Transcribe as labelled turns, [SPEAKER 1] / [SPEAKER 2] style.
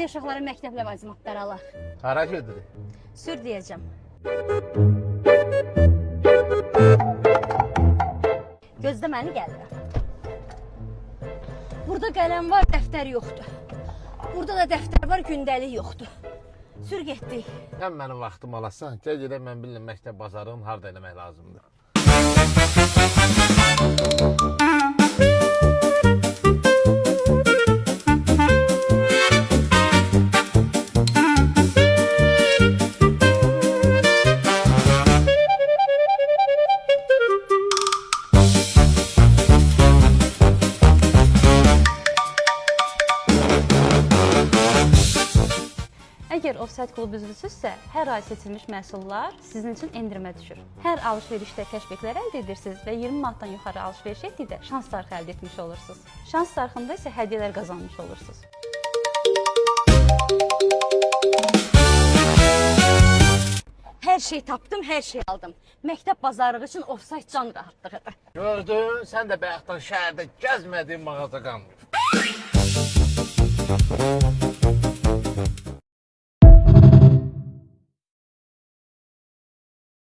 [SPEAKER 1] Gəl uşaqlara məktəb ləvazimatları alaq.
[SPEAKER 2] Hara gedirik?
[SPEAKER 1] Sür deyəcəm. Gözdə məni gəlirəm. Burada qələm var, dəftər yoxdur. Burada da dəftər var, gündəlik yoxdur. Sür getdik.
[SPEAKER 2] Sən mənim vaxtımı alasan, gəl gedək mən bilirəm məktəb bazarını harda eləmək lazımdır.
[SPEAKER 1] Əgər Offside klub üzvüsünüzsə, hər ay seçilmiş məhsullar sizin üçün endirimə düşür. Hər alış-verişdə kəşfiklər əldə edirsiniz və 20 manatdan yuxarı alış-veriş etdikdə şans darxı əldə etmiş olursunuz. Şans darxında isə hədiyyələr qazanmış olursunuz. Hər şey tapdım, hər şey aldım. Məktəb bazarlığı üçün Offside can rahatlığıdır.
[SPEAKER 2] Gördün, sən də bayaqdan şəhərdə gəzmədiyin mağaza qalmır.